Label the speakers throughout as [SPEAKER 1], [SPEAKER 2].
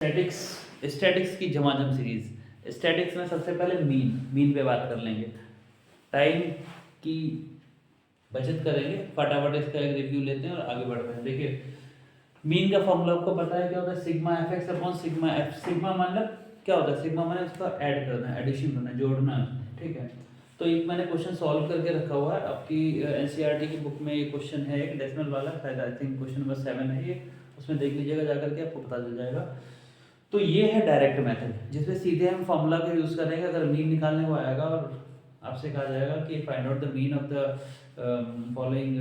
[SPEAKER 1] Statics statics की झमाझम series. Statics में सबसे पहले मीन पे बात कर लेंगे, टाइम की बचत करेंगे, फटाफट इसका एक रिव्यू लेते हैं और आगे बढ़ते हैं। देखिए मीन का फॉर्मूला आपको पता है क्या होता है, sigma F X upon sigma F. Sigma मतलब क्या होता है, सिग्मा माने उसका ऐड करना है, एडिशन करना है, जोड़ना है, ठीक है। तो एक मैंने क्वेश्चन सॉल्व करके रखा हुआ है आपकी एनसीईआरटी की बुक में। ये क्वेश्चन है एक डेसिमल वाला, शायद आई थिंक क्वेश्चन नंबर 7 है ये, उसमें देख लीजिएगा जाकर के, आपको पता चल जाएगा। तो ये है डायरेक्ट मेथड जिसमें सीधे हम फॉर्मूला का यूज़ करेंगे। अगर मीन निकालने को आएगा और आपसे कहा जाएगा कि find out the mean of the following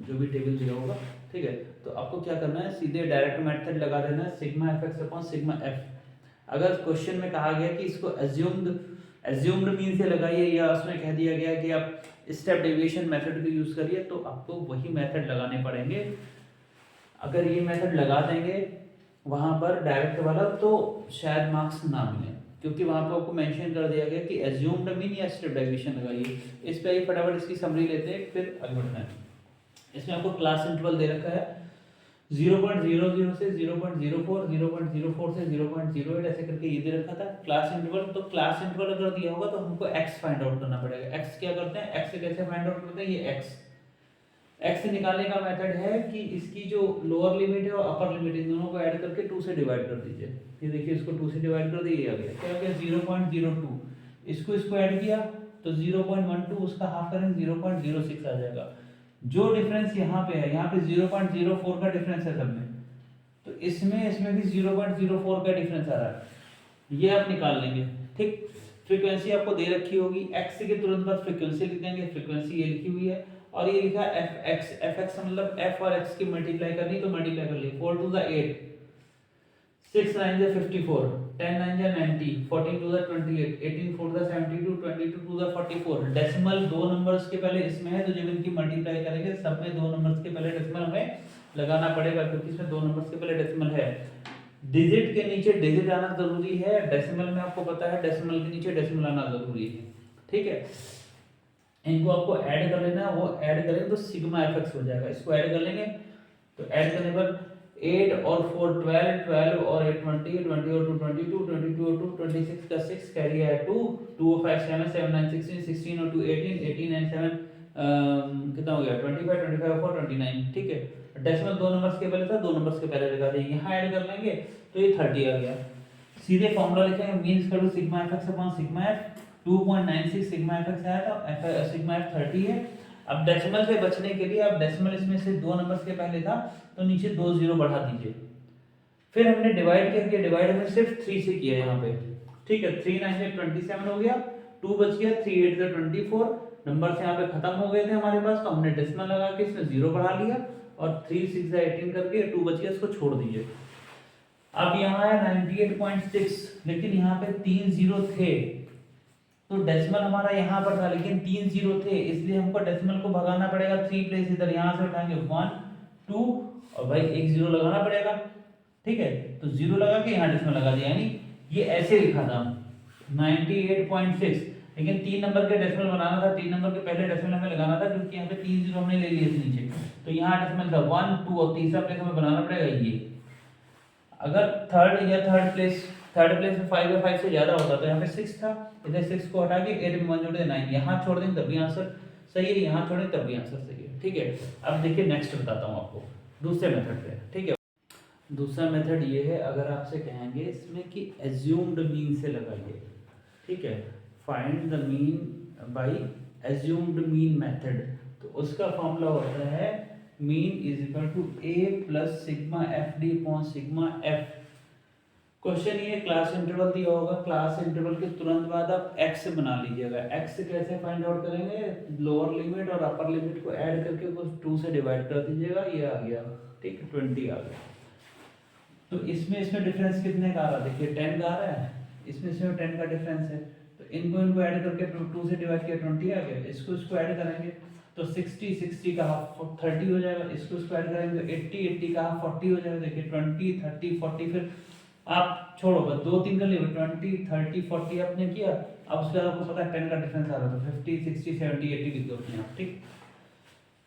[SPEAKER 1] जो भी टेबल दिया होगा, ठीक है, तो आपको क्या करना है, सीधे डायरेक्ट मेथड लगा देना है, sigma F X upon sigma F. अगर क्वेश्चन में कहा गया कि इसको एज्यूम्ड मीन से लगाइए, या उसमें कह दिया गया कि आप स्टेप डेविएशन मेथड को यूज़ करिए, तो आपको वही मेथड लगाने पड़ेंगे। अगर ये मेथड लगा देंगे वहाँ पर डायरेक्ट वाला, तो शायद मार्क्स ना मिले, क्योंकि वहाँ पर आपको मेंशन कर दिया गया कि एज्यूम्ड मीन या स्टेप डेविएशन लगाइए। इस पे फटाफट इसकी समरी लेते हैं, फिर आगे बढ़ते हैं। इसमें आपको क्लास इंटरवल दे रखा है 0.00 से 0.04, 0.04 से 0.08 ऐसे करके ये दे रखा था क्लास इंटरवल। तो क्लास इंटरवल अगर दिया होगा तो हमको x फाइंड आउट करना पड़ेगा। x क्या करते हैं, x से कैसे फाइंड आउट करते हैं, ये x से निकालने का मेथड है कि इसकी जो लोअर लिमिट है और अपर लिमिट, इन दोनों को ऐड करके 2 से डिवाइड कर दीजिए। ये देखिए इसको 2 से डिवाइड कर दिए, आ गया क्या हो गया 0.02। इसको ऐड किया तो 0.12, उसका हाफ करेंगे 0.06 आ जाएगा। जो डिफरेंस यहाँ पे है, यहाँ पे 0.04 का डिफरेंस है सब में, तो इसमें भी 0.04 का डिफरेंस आ रहा है, ये आप निकाल लेंगे, ठीक। फ्रीक्वेंसी आपको दे रखी होगी, x के तुरंत बाद फ्रीक्वेंसी लिख देंगे, फ्रीक्वेंसी ये लिखी हुई है, और ये लिखा है f x मतलब f और x की मल्टीप्लाई करनी, तो मल्टीप्लाई कर ली। 4 to the 8, 6 9 is 54, 10 9 is 90, 14 to the 28, 18 4 to the 72, 22 to the 44। Decimal दो नंबर्स के पहले इसमें है, तो जब इनकी मल्टीप्लाई करेंगे सब में दो नंबर्स के पहले डेसिमल हमें लगाना पड़ेगा, क्योंकि इसमें दो नंबर्स के पहले डेसिमल है। डिजिट के नीचे डिजिट आना जरूरी है, डेसिमल में आपको पता है डेसिमल के नीचे डेसिमल आना जरूरी है, ठीक है। इनको आपको ऐड कर लेना है, वो ऐड करेंगे तो सिग्मा एफ एक्स हो जाएगा। इसको ऐड कर लेंगे तो ऐड करने पर 8 और 4 12, 12 और 8 20, 20 और 2 22, 22 और 2 26 का 6 कैरी है 2, 2 और 5 7, 7 9 16, 16 और 2 18, 18 and 7 कितना हो गया 25, 25 और 4 29, ठीक है। डेसिमल दो नंबर्स के पहले था, दो नंबर्स के पहले लगा देंगे, यहाँ ऐड कर लेंगे तो ये 30 आ गया। सीधे फॉर्मूला लिखेंगे mean equal to sigma F X upon sigma F. 2.96 sigma F X आया था, सिग्मा एफ 30 है। अब डेसिमल से बचने के लिए, अब डेसिमल इसमें से दो नंबर्स के पहले था, तो नीचे 2 0 बढ़ा दीजिए। फिर हमने डिवाइड कर दिया, डिवाइड हमने सिर्फ 3 से किया यहाँ पे, ठीक है। 3 9 से 27 हो गया, 2 बच गया, 3 8 से 24 नंबर्स यहाँ पे खत्म हो गए थे हमारे पास, तो हमने डेसिमल लगा के इसमें 0 बढ़ा लिया और 3 6 से 18 करके 2 बच गया, इसको छोड़ दीजिए। अब यहाँ है 98.6, लेकिन यहाँ पे 3 0 थे, तो डेसिमल हमारा यहाँ पर था लेकिन 3 0 थे, इसलिए हमको डेसिमल को भगाना पड़ेगा। 3 प्लेस इधर, यहाँ से उठाएंगे 1 2 और भाई एक 0 लगाना पड़ेगा, ठीक है। तो 0 लगा के यहाँ डेसिमल लगा दिया, यानी ये ऐसे लिखा था 98.6, लेकिन 3 नंबर के डेसिमल बनाना था, 3 नंबर के पहले डेसिमल हमें लगाना था, क्योंकि यहाँ पे 3 0 हमने ले लिए थे नीचे, तो यहाँ डेसिमल था 1 2 और तीसरा प्लेस हमें बनाना पड़ेगा ये। अगर थर्ड प्लेस में 5 या 5 से ज्यादा होता तो यहाँ पे 6 था, इधर 6 को हटा के 8 में 1 जोड़ दे 9, यहाँ छोड़ देंगे तब भी आंसर सही है, यहाँ छोड़ें तब भी आंसर सही है, ठीक है। अब देखिए नेक्स्ट बताता हूँ आपको दूसरे मेथड पे, ठीक है। दूसरा मेथड ये है, अगर आपसे कहेंगे इसमें कि एज्यूम्ड मीन से लगाइए, ठीक है, find the mean by assumed mean method, तो उसका फॉर्मूला होता है mean is equal to a plus sigma F D upon sigma F. Question ये क्लास इंटरवल दिया होगा, क्लास इंटरवल के तुरंत बाद आप x बना लीजिएगा। x कैसे फाइंड आउट करेंगे, लोअर लिमिट और अपर लिमिट को ऐड करके कुछ 2 से डिवाइड कर दीजिएगा, ये आ गया, ठीक है, 20 आ गया। तो इसमें डिफरेंस कितने का आ रहा है, देखिए 10 का आ रहा है, इसमें 10 का डिफरेंस है, तो इनको ऐड करके 2 से डिवाइड किया 20 आ गया। इसको ऐड करेंगे तो 60 का हाफ 30 हो जाएगा, इसको ऐड करेंगे 80 का हाफ 40 हो जाएगा। देखिए 20 30 40, फिर आप छोड़ो बस 2 3 कर लिए, 20 30 40 आपने किया। अब उसके बाद आपको पता है 10 का डिफरेंस आ रहा है, तो 50 60 70 80 लिख दो अपने आप, ठीक।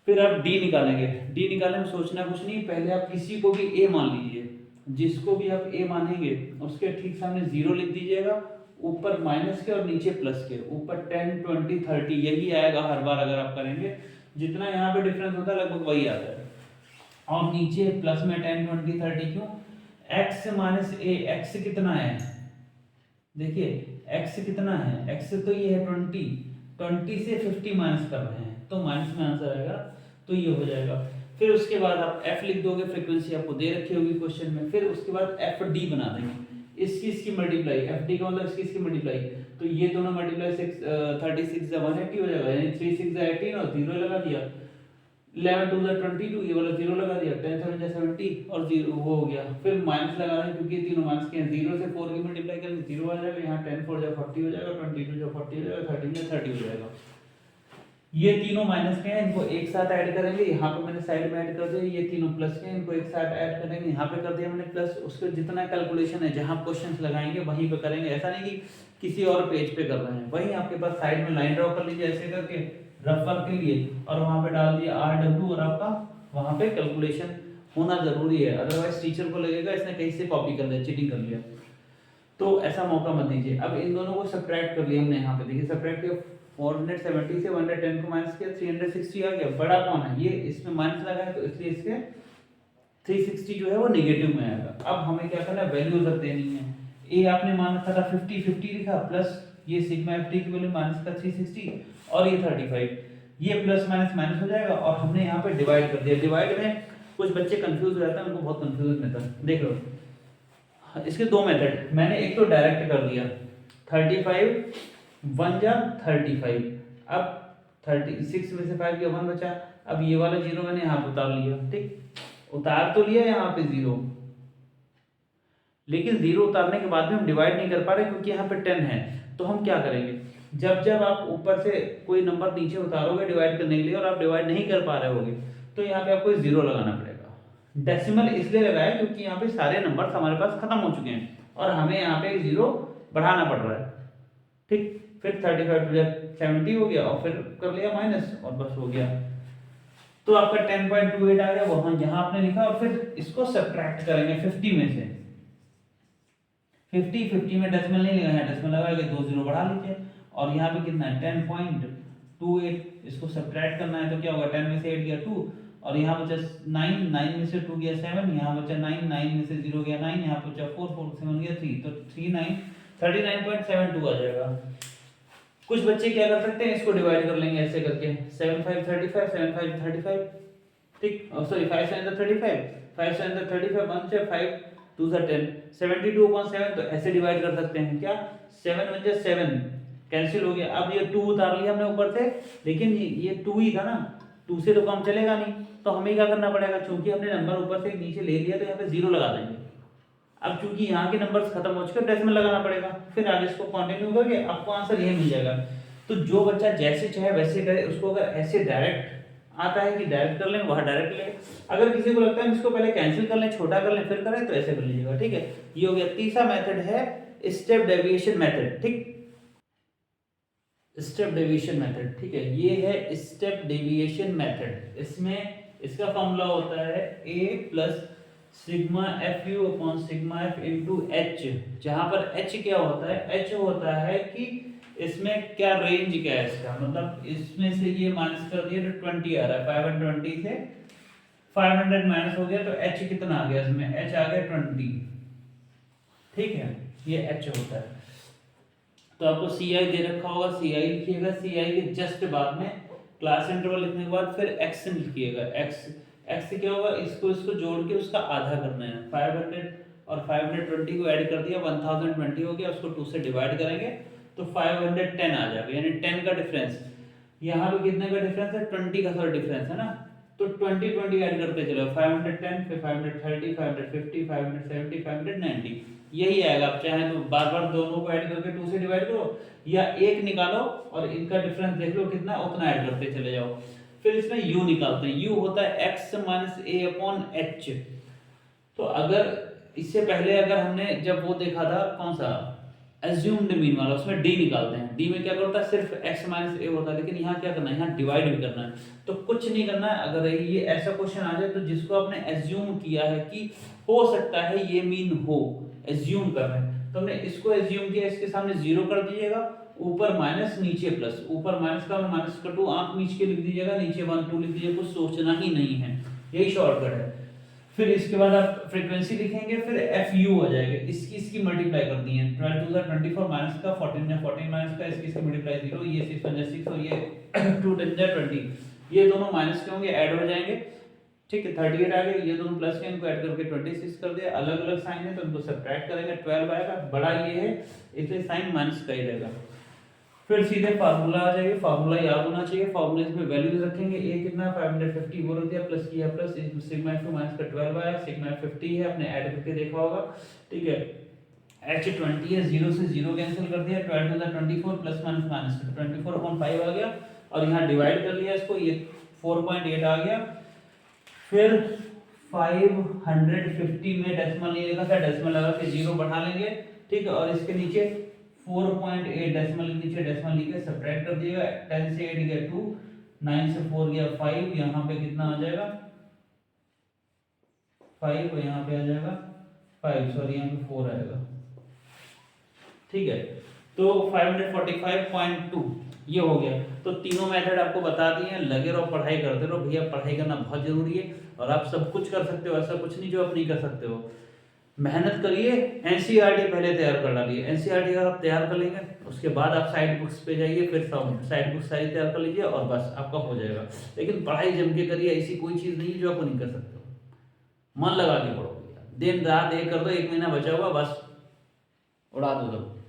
[SPEAKER 1] फिर आप डी निकालेंगे, डी निकालने में सोचना कुछ नहीं, पहले आप किसी को भी ए मान लीजिए, जिसको भी आप ए मानेंगे उसके ठीक सामने 0 लिख दीजिएगा, ऊपर माइनस के और नीचे प्लस के, ऊपर 10 20 30 यही आएगा हर बार अगर आप करेंगे। जितना यहाँ पे डिफरेंस होता है लगभग वही आता है। और नीचे प्लस में 10 20 30 क्यों? x माइनस ए, x कितना है देखिए, x कितना है, x तो ये है 20 से 50 माइनस कर रहे हैं तो माइनस में आंसर आएगा, तो ये हो जाएगा। फिर उसके बाद आप f लिख दोगे, फ्रीक्वेंसी आपको दे रखी होगी क्वेश्चन में। फिर उसके बाद fd बना देंगे, इसकी मल्टीप्लाई, fd का मतलब इसकी मल्टीप्लाई, तो ये दोनों मल्टीप्लाई 36 180 हो जाएगा, यानी 3 6 18 और 0 लगा दिया, 11 2 22 ये वाला 0 लगा दिया, 10 7 70 और 0 वो हो गया। फिर माइनस लगा रहे हैं क्योंकि ये तीनों माइनस के हैं, 0 से 4 की मल्टीप्लाई करेंगे 0 आ जाएगा, यहाँ 10 4 जा 40 हो जाएगा, 22 जा 40 हो जाएगा, 13 जा 30 हो जाएगा। ये तीनों माइनस के हैं, इनको एक साथ ऐड करेंगे, यहाँ पे मैंने साइड में ऐड कर दिया, ये तीनों प्लस के हैं, इनको एक साथ ऐड करेंगे, यहाँ पे कर दिया मैंने प्लस। उसके जितना कैलकुलेशन है जहाँ क्वेश्चंस लगाएंगे वहीं पे करेंगे, ऐसा नहीं कि किसी और पेज पे कर रहे हैं, वहीं आपके पास साइड में लाइन ड्रॉ कर लीजिए ऐसे करके रफ वर्क के लिए, और वहां पे डाल दिया RW और आपका वहां पे कैलकुलेशन होना जरूरी है, अदरवाइज टीचर को लगेगा इसने कहीं से कॉपी कर लिया, चीटिंग कर लिया, तो ऐसा मौका मत दीजिए। अब इन दोनों को सब्ट्रैक्ट कर लिया हमने, यहाँ पे देखिए सब्ट्रैक्ट किया, 470 से 110 को माइनस किया, 360 आ गया। बड़ा कौन है? ये इसमें माइनस लगा है तो इसलिए इसके 360 जो है वो नेगेटिव में आएगा। अब हमें क्या करना है, वैल्यू उधर देनी है। ए आपने माना था 50 50 लिखा, प्लस ये सिग्मा एफ डी की वैल्यू माइनस का 360 और ये 35, ये प्लस माइनस माइनस हो जाएगा, और हमने यहाँ पे डिवाइड कर दिया। डिवाइड में कुछ बच्चे कंफ्यूज हो जाते हैं, उनको बहुत कंफ्यूज मेथड देख लो। इसके दो मेथड, मैंने एक तो डायरेक्ट कर दिया, 35 1 जा 35, अब 36 में से 5 गया 1 बचा, अब ये वाला 0 मैंने यहाँ पे उतार लिया, ठीक उतार तो लिया यहाँ पे 0, लेकिन 0 उतारने के बाद भी हम डिवाइड नहीं कर पा रहे क्योंकि यहाँ पे 10 है। तो हम क्या करेंगे, जब जब आप ऊपर से कोई नंबर नीचे उतारोगे डिवाइड करने के लिए और आप डिवाइड नहीं कर पा रहे होगे तो यहाँ पे आपको 0 लगाना पड़ेगा। डेसिमल इसलिए लगाया क्योंकि यहाँ पे सारे नंबर हमारे पास खत्म हो चुके हैं और हमें यहाँ पे 0 बढ़ाना पड़ रहा है, ठीक। फिर 35 टू 70 हो गया और फिर कर लिया माइनस और बस हो गया। तो आपका 10.28 आ गया, वहां यहाँ आपने लिखा, और फिर इसको सब्ट्रैक्ट करेंगे 50 में से। 50 में डेसिमल नहीं लगा है, डेसिमल लगा के 2 0 बढ़ा लीजिए, और यहाँ पे कितना है 10.28, इसको सब्ट्रैक्ट करना है तो क्या होगा, 10 में से 8 गया 2, और यहाँ बचा 9, 9 में से 2 गया 7, यहाँ बचा 9, 9 में से 0 गया 9, यहाँ बचा 4, 4 से 1 गया 3, तो 39.72 आ जाएगा। कुछ बच्चे क्या कर सकते हैं, इसको डिवाइड कर लेंगे ऐसे करके, 7 5 35, 7 5 35, ठीक, सॉरी 5 7 35, 5 7 35, 1 से 5 2 से 10, 72/7, तो ऐसे डिवाइड कर सकते हैं क्या, 7 1 जा 7 कैंसिल हो गया। अब ये 2 उतार लिया हमने ऊपर से, लेकिन ये 2 ही था ना, 2 से तो काम चलेगा नहीं, तो हमें क्या करना पड़ेगा, चूंकि हमने नंबर ऊपर से नीचे ले लिया तो यहाँ पे 0 लगा देंगे। अब चूंकि यहाँ के नंबर्स खत्म हो चुके हैं, डेसिमल लगाना पड़ेगा, फिर आगे इसको कंटिन्यू करके आपको आंसर ये मिल जाएगा। तो जो बच्चा जैसे चाहे वैसे करे, उसको अगर ऐसे डायरेक्ट आता है कि डायरेक्ट कर लें, वहाँ डायरेक्ट ले, अगर किसी को लगता है इसको पहले कैंसिल कर लें, छोटा कर लें फिर करें, तो ऐसे कर लीजिएगा, ठीक है। ये हो गया। तीसरा मेथड है स्टेप डेविएशन मेथड, ठीक, स्टेप डेविएशन मेथड, ठीक है। ये है स्टेप डेविएशन मेथड। इसमें इसका फॉर्मूला होता है a plus sigma F you upon sigma F into H, जहां पर h क्या होता है, h होता है कि इसमें क्या रेंज क्या है इसका, मतलब इसमें से ये माइनस कर दिया तो 20 आ रहा है, 520 से 500 माइनस हो गया तो h कितना आ गया, इसमें h आ गया 20, ठीक है, ये h होता है। तो आपको CI दे रखा होगा, CI लिखिएगा, CI के जस्ट बाद में क्लास इंटरवल लिखने के बाद फिर x लिखिएगा, x क्या होगा, इसको जोड़ के उसका आधा करना है, 500 और 520 को ऐड कर दिया 1020 हो गया, उसको 2 से डिवाइड करेंगे तो 510 आ जाएगा, यानी 10 का डिफरेंस। यहाँ पे कितने का डिफरेंस है, 20 का थोड़ा डिफरेंस है ना, तो 20 20 ऐड करते चलो, 510 फिर 530 550 570 590, यही आएगा। आप चाहे तो बार बार दोनों को ऐड करके 2 से डिवाइड करो, या एक निकालो और इनका डिफरेंस देख लो कितना, उतना ऐड करते चले जाओ। फिर इसमें u निकालते हैं, u होता है x minus a upon h। तो अगर इससे पहले अगर हमने जब वो देखा था, कौन सा एज्यूम्ड मीन वाला, उसमें डी निकालते हैं। डी में क्या करता है, सिर्फ एक्स माइनस ए होता है, लेकिन यहाँ क्या करना है, यहाँ डिवाइड भी करना है। तो कुछ नहीं करना है, अगर ये ऐसा क्वेश्चन आ जाए तो जिसको आपने एज्यूम किया है कि हो सकता है ये मीन हो, एज्यूम कर रहे हैं, तो हमने इसको एज्यूम किया, इसके सामने जीरो कर दीजिएगा, ऊपर माइनस नीचे प्लस, ऊपर माइनस का माइनस का 2 आंख नीचे के लिख दीजिएगा, नीचे 1 2 लिख दीजिए, कुछ सोचना ही नहीं है, यही शॉर्टकट है। फिर इसके बाद आप फ्रीक्वेंसी लिखेंगे, फिर एफ यू आ जाएगा, इसकी मल्टीप्लाई कर दी है, 12 टू 24 माइनस का 14 में 14 माइनस का, इसकी मल्टीप्लाई 0, ये 6 1 6 और ये 2 10 20, ये दोनों माइनस के होंगे, ऐड हो जाएंगे, ठीक है। 38 आ गए, ये दोनों प्लस के, इनको ऐड करके 26 कर दिया, अलग अलग साइन है तो इनको सब्ट्रैक्ट करेंगे, 12 आएगा, बड़ा ये है इसलिए साइन माइनस का ही रहेगा। फिर सीधे फार्मूला आ जाएगा, फार्मूला याद होना चाहिए, फार्मूले में वैल्यूज रखेंगे, ए कितना 550 वो रख दिया, प्लस किया, प्लस सिग्मा f माइनस का 12 आया, सिग्मा 50 है, आपने ऐड करके देखा होगा, ठीक है। h 20 है, 0 से 0 कैंसिल कर दिया, 12 टू 24 प्लस माइनस माइनस 24/5 आ गया, और यहाँ डिवाइड कर लिया इसको, ये 4.8 आ गया। फिर 550 में डेसिमल नहीं लिखा था, डेसिमल लगा के 0 बढ़ा लेंगे, ठीक है, और इसके नीचे 4.8 डेसिमल के नीचे डेसिमल लिख के सब्ट्रैक्ट कर दिएगा, 10 से 8 गया 2, 9 से 4 गया 5, यहाँ पे कितना आ जाएगा 5, और यहाँ पे आ जाएगा 5, सॉरी यहाँ पे 4 आएगा, ठीक है। तो 545.2 ये हो गया। तो तीनों मेथड आपको बता दिए हैं, लगे रहो पढ़ाई करते रहो भैया, पढ़ाई करना बहुत जरूरी है, और आप सब कुछ कर सकते हो, ऐसा कुछ नहीं जो आप नहीं कर सकते हो। मेहनत करिए, एनसीईआरटी पहले तैयार कर डालिए, एनसीईआरटी अगर आप तैयार कर लेंगे उसके बाद आप साइड बुक्स पे जाइए, फिर साइड बुक्स सारी तैयार कर लीजिए और बस आपका हो जाएगा। लेकिन पढ़ाई जम के करिए, ऐसी कोई चीज़ नहीं है जो आप नहीं कर सकते हो, मन लगा के पढ़ो, दिन रात एक कर दो, 1 महीना बचा हुआ बस उड़ा दो सब।